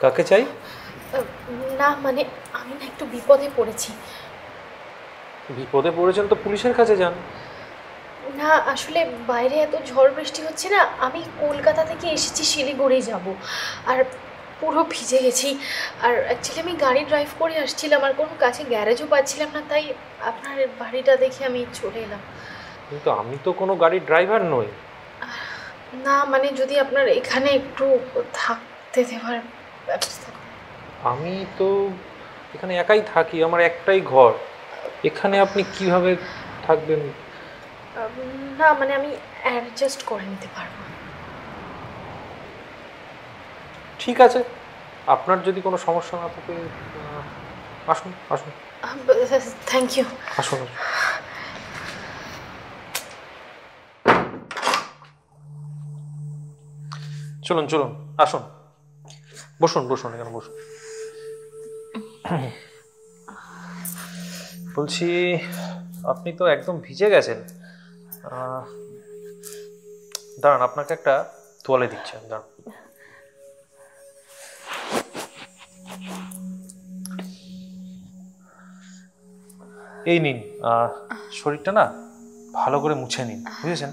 কাকে চাই? না মানে আমি না একটু বিপদে পড়েছি। বিপদে পড়েছেন তো পুলিশের কাছে যান। না আসলে বাইরে এত ঝড় বৃষ্টি হচ্ছে না, আমি কলকাতা থেকে এসেছি, শিলিগুড়ি যাব, আর পুরো ভিজে গেছি। আর অ্যাকচুয়ালি আমি গাড়ি ড্রাইভ করে আসছিলাম, আর কোনো কাছে গ্যারেজও পাচ্ছিলাম না, তাই আপনার বাড়িটা দেখে আমি চলে এলাম। কিন্তু আমি তো কোনো গাড়ির ড্রাইভার নই। না মানে যদি আপনার এখানে একটু থাকতে দেওয়ার ব্যবস্থা। আমি তো এখানে একাই থাকি, আমার একটাই ঘর, এখানে আপনি কিভাবে থাকবেন? না মানে আমি অ্যাডজাস্ট করে নিতে পারবো। ঠিক আছে, আপনার যদি কোনো সমস্যা না থাকে আসুন আসুন। Thank you. আসুন আসুন। চলুন চলুন, আসুন, বসুন বসুন, এখানে বসুন। বলছি, আপনি তো একদম ভিজে গেছেন। দাঁড়ান, আপনাকে একটা তোয়ালে দিচ্ছি, দাঁড়ান। এই নিন, শরীরটা না ভালো করে মুছে নিন, বুঝেছেন?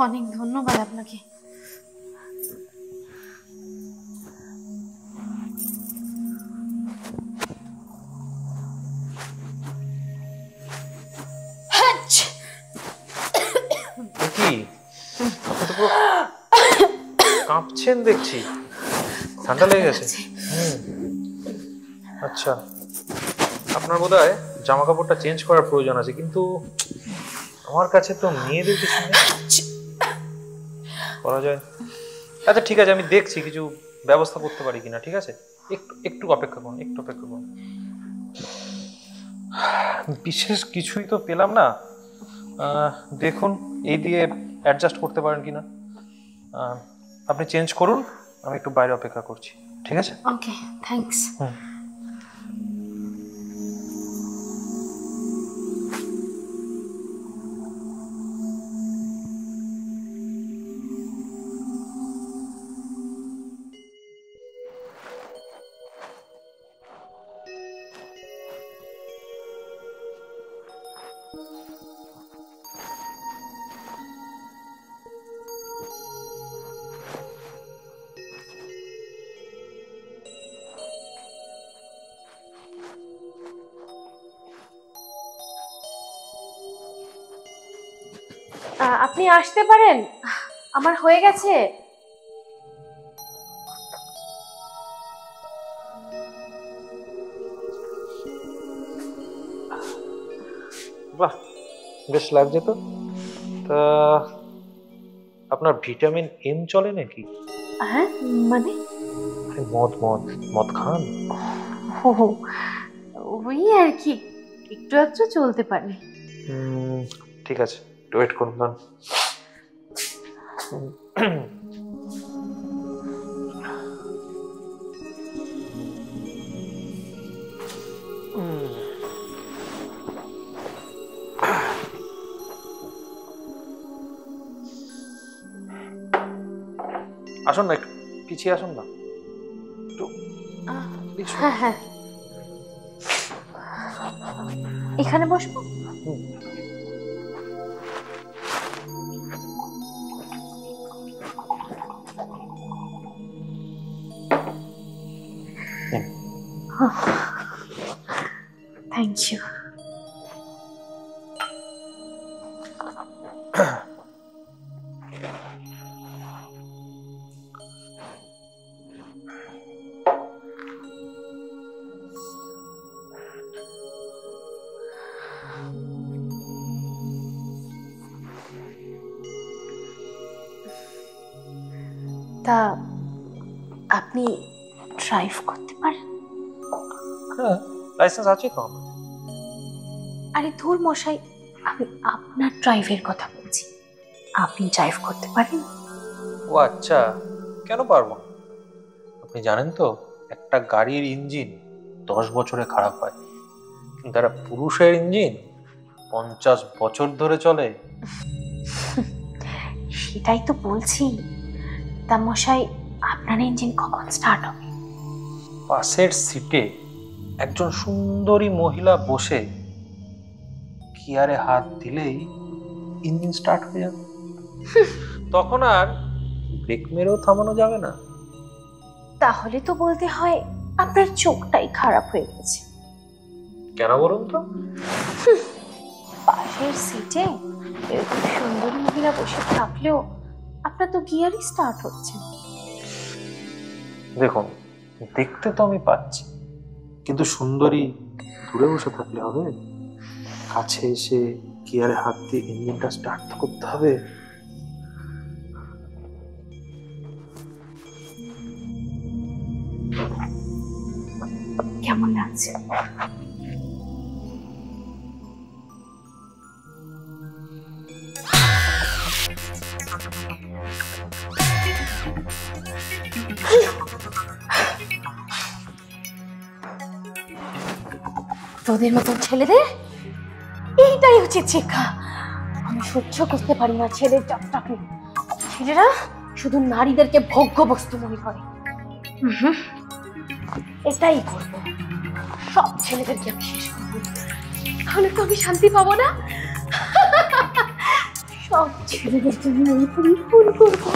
অনেক ধন্যবাদ আপনাকে। কি আপনি তো পুরো কাঁপছেন দেখছি, ঠান্ডা লেগে গেছে? আচ্ছা, আপনার বোধহয় জামা কাপড়টা চেঞ্জ করার প্রয়োজন আছে, কিন্তু আমার কাছে তো মেয়েদের কিছু করা যায়। আচ্ছা ঠিক আছে, আমি দেখছি কিছু ব্যবস্থা করতে পারি কিনা, ঠিক আছে? একটু একটু অপেক্ষা করুন, একটু অপেক্ষা করুন। বিশেষ কিছুই তো পেলাম না, দেখুন এই দিয়ে অ্যাডজাস্ট করতে পারেন কিনা। আপনি চেঞ্জ করুন, আমি একটু বাইরে অপেক্ষা করছি, ঠিক আছে? ওকে, থ্যাঙ্কস। আপনি আসতে পারেন, আমার হয়ে গেছে। বাহ, বেশ লাগছে তো। তা আপনার ভিটামিন এম চলে নাকি? হ্যাঁ মানে মদ মদ মদ খান? ওই আর কি, একটু একটু চলতে পারে। ঠিক আছে, ওয়েট করুন। আসুন না, একটু পিছিয়ে আসুন না। Please, হ্যাঁ হ্যাঁ, এখানে বসবো। Thank you. তা আপনি ড্রাইভ করতে পারেন? হ্যাঁ, লাইসেন্স আছে তো আমার। আরে ধুর মশাই, আমি আপনার ড্রাইভের কথা বলছি। আপনি ড্রাইভ করতে পারেন? ও আচ্ছা, কেন পারবো না? আপনি জানেন তো একটা গাড়ির ইঞ্জিন 10 বছরে খারাপ হয়, কিন্তু একটা পুরুষের ইঞ্জিন 50 বছর ধরে চলে। সেটাই তো বলছি। তা মশাই, আপনার ইঞ্জিন কখন স্টার্ট হবে? পাশের সিটে একজন সুন্দরী মহিলা বসে গিয়ারে হাত দিলেই ইঞ্জিন স্টার্ট হয়ে যাবে। তখন আর ব্রেক মেরেও থামানো যাবে না। তাহলে তো বলতে হয় আপনার চোখটাই খারাপ হয়ে গেছে। কেন বলুন তো? পাশের সিটে এরকম সুন্দরী মহিলা বসে থাকলেও আপনার তো গিয়ারই স্টার্ট হচ্ছে না। দেখুন, দেখতে তো আমি পাচ্ছি, কিন্তু সুন্দরী দূরে বসে থাকলে হবে? কাছে এসে গিয়ারে হাত দিয়ে ইঞ্জিনটা স্টার্ট করতে হবে। কেমন লাগছে? তোদের মতন ছেলেদের এইটাই হচ্ছে শিক্ষা। আমি সহ্য করতে পারি না ছেলের চাপটাকে। ছেলেরা শুধু নারীদেরকে ভোগ্য বস্তু মনে করে। এটাই করবো, সব ছেলেদেরকে আমি শেষ করবো। তাহলে তো আমি শান্তি পাবো না। সব ছেলেদের জন্য আমি খুন করবো।